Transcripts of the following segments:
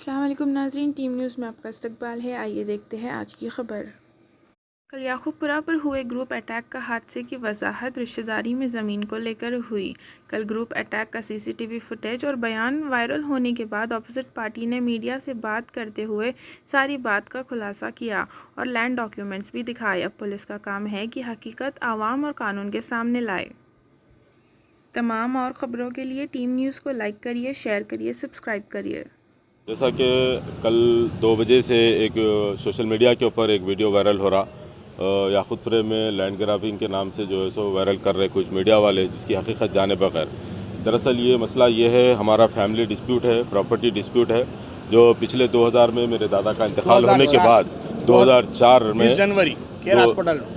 अस्सलाम वालेकुम नाज़रीन, टीम न्यूज़ में आपका इस्तकबाल है। आइए देखते हैं आज की खबर। कल याकूबपुरा पर हुए ग्रुप अटैक का हादसे की वजाहत रिश्तेदारी में ज़मीन को लेकर हुई। कल ग्रुप अटैक का सीसीटीवी फुटेज और बयान वायरल होने के बाद अपोजिट पार्टी ने मीडिया से बात करते हुए सारी बात का खुलासा किया और लैंड डॉक्यूमेंट्स भी दिखाए। अब पुलिस का काम है कि हकीकत आवाम और कानून के सामने लाए। तमाम और ख़बरों के लिए टीम न्यूज़ को लाइक करिए, शेयर करिए, सब्सक्राइब करिए। जैसा कि कल 2 बजे से एक सोशल मीडिया के ऊपर एक वीडियो वायरल हो रहा, याकूबपुरे में लैंड ग्रैबिंग के नाम से जो है सो वायरल कर रहे कुछ मीडिया वाले, जिसकी हकीकत जाने बगैर। दरअसल ये मसला ये है, हमारा फैमिली डिस्प्यूट है, प्रॉपर्टी डिस्प्यूट है, जो पिछले 2000 में मेरे दादा का इंतकाल होने के बाद 2004 में जनवरी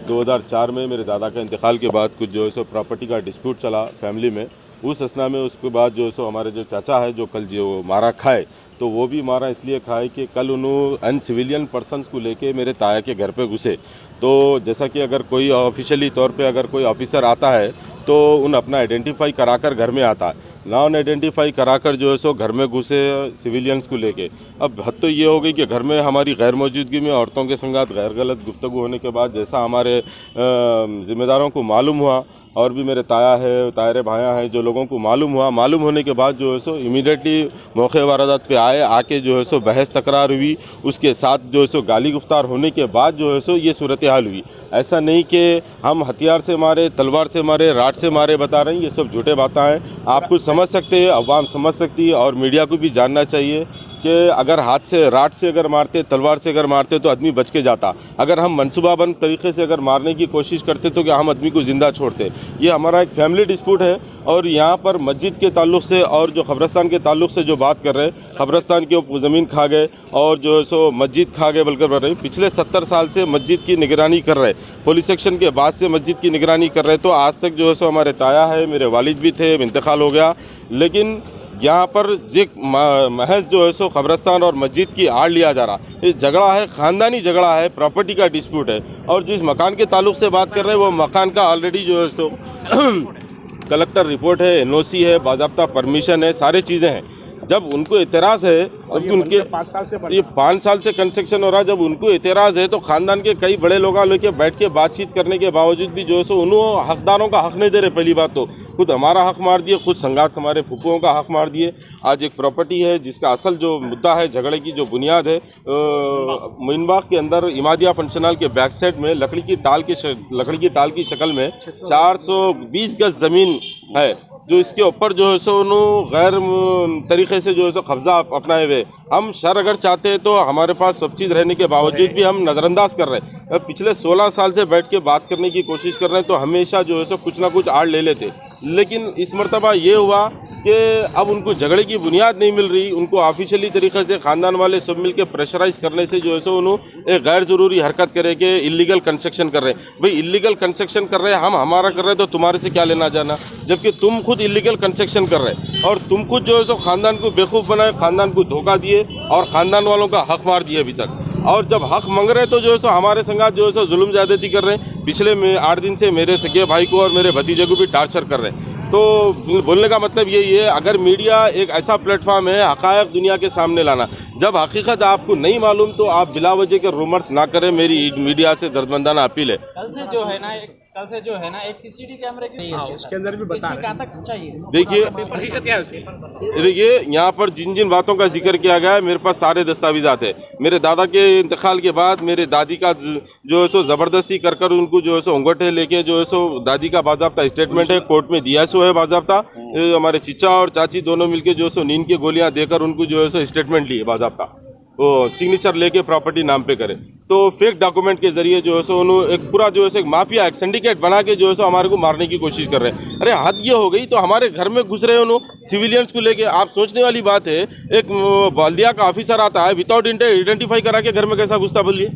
2004 में मेरे दादा का इंतकाल के बाद कुछ जो है सो प्रॉपर्टी का डिस्प्यूट चला फैमिली में। उस असना में उसके बाद जो सो हमारे जो चाचा है जो कल जो मारा खाए, तो वो भी मारा इसलिए खाए कि कल उन्होंने अनसिविलियन पर्सनस को लेके मेरे ताया के घर पे घुसे। तो जैसा कि अगर कोई ऑफिशियली तौर पे अगर कोई ऑफिसर आता है तो उन अपना आइडेंटिफाई कराकर घर में आता है, नॉन आइडेंटिफाई कराकर जो है सो घर में घुसे सिविलियंस को लेके। अब हद तो ये हो गई कि घर में हमारी गैर मौजूदगी में औरतों के संगात गैर गलत गुफ्तगू होने के बाद जैसा हमारे ज़िम्मेदारों को मालूम हुआ, और भी मेरे ताया है, तायरे भाया हैं, जो लोगों को मालूम होने के बाद जो है सो इमीडिएटली मौके वारदात पे आके जो है सो बहस तकरार हुई। उसके साथ जो है सो गाली गुफ्तार होने के बाद जो है सो ये सूरत हाल हुई। ऐसा नहीं कि हम हथियार से मारे, तलवार से मारे, राड से मारे बता रहे हैं, ये सब झूठे बातें हैं। आप कुछ समझ सकते हैं, अवाम समझ सकती है, और मीडिया को भी जानना चाहिए कि अगर हाथ से, राड से अगर मारते, तलवार से अगर मारते तो आदमी बच के जाता। अगर हम मनसूबाबंद तरीके से अगर मारने की कोशिश करते तो क्या हम आदमी को ज़िंदा छोड़ते। ये हमारा एक फैमिली डिस्प्यूट है। और यहाँ पर मस्जिद के ताल्लुक़ से और जो क़ब्रस्तान के ताल्लुक़ से जो बात कर रहे हैं, क़ब्रस्तान के ऊपर ज़मीन खा गए और जो है सो मस्जिद खा गए बल्कि बढ़ रही। पिछले 70 साल से मस्जिद की निगरानी कर रहे, पुलिस सेक्शन के बाद से मस्जिद की निगरानी कर रहे। तो आज तक जो है सो हमारे ताया है, मेरे वालिद भी थे, इंतकाल हो गया, लेकिन यहाँ पर महज जो है सो क़ब्रस्तान और मस्जिद की आड़ लिया जा रहा। ये झगड़ा है, ख़ानदानी झगड़ा है, प्रॉपर्टी का डिस्प्यूट है। और जिस मकान के ताल्लुक़ से बात कर रहे हैं वो मकान का ऑलरेडी जो है सो कलेक्टर रिपोर्ट है, एनओसी है, बाज़ाब्ता परमिशन है, सारी चीज़ें हैं। जब उनको एतराज़ है, और उनके 5 साल से कंस्ट्रक्शन हो रहा है, जब उनको एतराज़ है तो ख़ानदान के कई बड़े लोग लेके बैठ के बातचीत करने के बावजूद भी जो है सो उन्होंने हकदारों का हक़ नहीं दे रहे। पहली बात तो खुद हमारा हक़ मार दिए, खुद संगात हमारे फुफुओं का हक़ मार दिए। आज एक प्रॉपर्टी है जिसका असल जो मुद्दा है, झगड़े की जो बुनियाद है, मोइनबाग के अंदर इमादिया फंक्शन हॉल के बैक साइड में लकड़ी की टाल की शक्ल में 420 गज ज़मीन है, जो इसके ऊपर जो है सो उन्होंने गैर तरीके से जो है सो कब्ज़ा अपनाए हुए। हम शर अगर चाहते हैं तो हमारे पास सब चीज़ रहने के बावजूद भी हम नज़रअंदाज कर रहे हैं। पिछले 16 साल से बैठ के बात करने की कोशिश कर रहे हैं, तो हमेशा जो है सो कुछ ना कुछ आड़ ले लेते। लेकिन इस मरतबा ये हुआ कि अब उनको झगड़े की बुनियाद नहीं मिल रही। उनको ऑफिशियली तरीके से ख़ानदान वाले सब मिल के प्रेशराइज़ करने से जो है सो उन्होंने एक गैर ज़रूरी हरकत करे कि इलीगल कंस्ट्रक्शन कर रहे हैं। भाई इलीगल कंस्ट्रक्शन कर रहे हैं, हम हमारा कर रहे हैं, तो तुम्हारे से क्या लेना जाना, जबकि तुम खुद इलीगल कंस्ट्रक्शन कर रहे हैं और तुम खुद जो है सो ख़ानदान को बेवकूफ़ बनाए, ख़ानदान को धोखा दिए और ख़ानदान वालों का हक़ मार दिए अभी तक। और जब हक़ मांग रहे तो जो है सो हमारे संगात जो है सो जुल्म ज़्यादती कर रहे हैं। पिछले 8 दिन से मेरे सगे भाई को और मेरे भतीजे को भी टार्चर कर रहे हैं। तो बोलने का मतलब यही है, अगर मीडिया एक ऐसा प्लेटफॉर्म है हक़ायक़ दुनिया के सामने लाना, जब हकीकत आपको नहीं मालूम तो आप बिला वजह के रूमर्स ना करें। मेरी मीडिया से दर्दमंदाना अपील है। कल से जो है ना एक सीसीटीवी कैमरे के अंदर भी बता रहे हैं। चाहिए देखिए यहाँ पर जिन जिन बातों का जिक्र किया गया है, मेरे पास सारे दस्तावेज़ात है। मेरे दादा के इंतकाल के बाद मेरे दादी का जो है सो ज़बरदस्ती कर उनको जो है सो अंगूठे लेके जो है सो दादी का बाज़ाब्ता स्टेटमेंट है, कोर्ट में दिया सो है बाज़ाब्ता। हमारे चीचा और चाची दोनों मिलके जो है सो नींद की गोलियाँ देकर उनको जो है सो स्टेटमेंट लिए बाज़ाब्ता, वो सिग्नेचर लेके प्रॉपर्टी नाम पे करे। तो फेक डॉक्यूमेंट के जरिए जो है सो उन्होंने एक पूरा जो है सो एक माफिया, एक सिंडिकेट बना के जो है सो हमारे को मारने की कोशिश कर रहे हैं। अरे हद ये हो गई, तो हमारे घर में घुस रहे हैं उन्होंने सिविलियंस को लेके। आप सोचने वाली बात है, एक बल्दिया का ऑफिसर आता है विदाउट आइडेंटिफाई करा के घर में कैसा घुसता, बोलिए।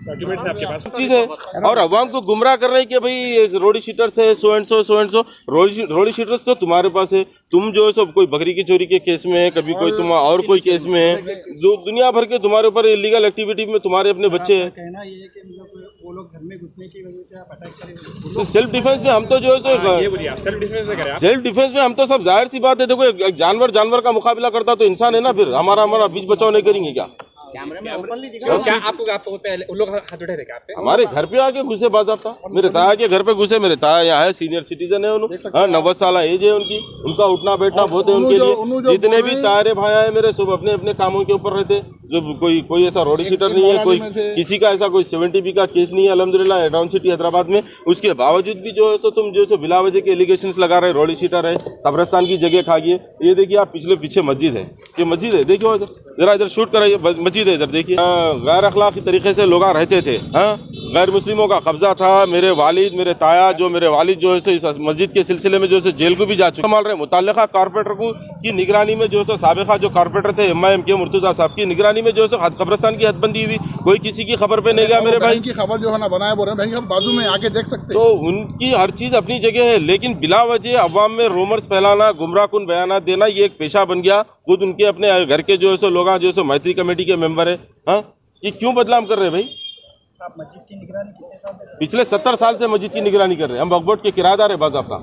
डॉक्यूमेंट्स आपके पास चीज़ है, और अवाम को गुमराह कर रहे हैं कि भाई रोडी शीटर्स है, सो एंड सो। रोडी शीटर्स तो तुम्हारे पास है, तुम जो है सो कोई बकरी की चोरी के केस में है, कभी कोई तुम और कोई केस में है, दुनिया भर के तुम्हारे ऊपर इलीगल एक्टिविटी में तुम्हारे अपने बच्चे हैं। कहना ये है कि वो लोग घर में घुसने की वजह से आप अटैक करें? तो सेल्फ डिफेंस में हम तो जो है सो ये बोलिए आप सेल्फ डिफेंस से करें आप? सेल्फ डिफेंस में हम तो सब जाहिर सी बात है, देखो एक जानवर का मुकाबला करता तो इंसान है ना, फिर हमारा बीच बचाव नहीं करेंगे क्या? कैमरे में ओपनली दिखा क्या आपको पहले उन लोग हाथ उठाए थे क्या आप पे? हमारे घर पे आके घुसे बाज़ाब्ता, मेरे ताया के घर पे घुसे। मेरे ताया यहाँ है, सीनियर सिटीजन है, 90 साल एज है उनकी, उनका उठना बैठना बहुत है उनके लिए। जितने भी तारे भाई हैं मेरे, सब अपने अपने कामों के ऊपर रहते, जो कोई ऐसा रोडी शीटर नहीं है, कोई किसी का ऐसा कोई 70B का केस नहीं है अल्हम्दुलिल्लाह टाउन सिटी हैदराबाद में। उसके बावजूद भी जो है सो तुम जो है बिला वजह के एलिगेशंस लगा रहे, रोडी शीटर है, कब्रिस्तान की जगह खा गई। ये देखिए आप पीछे मस्जिद है, ये मस्जिद है, देखिए जरा इधर शूट कराइए, मस्जिद है इधर देखिए। गैर अखलाकी तरीके से लोग रहते थे, हाँ, गैर मुस्लिमों का कब्जा था। मेरे ताया जो है इस मस्जिद के सिलसिले में जो है जेल को भी जा चुके माल रहे। मुताल्लिका कारपोरेटर की निगरानी में जो है साबिका जो कारपोरेटर थे MIM के मुर्तजा साहब की निगरानी में जो है कब्रिस्तान की हदबंदी हुई, कोई किसी की खबर पे नहीं गया। मेरे भाई की खबर जो है ना बनाए बोल रहे हैं, हम बाजू में आके देख सकते तो उनकी हर चीज़ अपनी जगह है, लेकिन बिला वजह अवाम में रूमर्स फैलाना, गुमराहकुन बयानात देना, ये एक पेशा बन गया। खुद उनके अपने घर के जो है लोग जो है मैत्री कमेटी के मेंबर है, हाँ, ये क्यों बदनाम कर रहे हैं भाई? आप मस्जिद की निगरानी कितने साल से? पिछले 70 साल से मस्जिद की निगरानी कर रहे हैं हम, वक्फ बोर्ड के किराएदार है बाज़ाब्ता।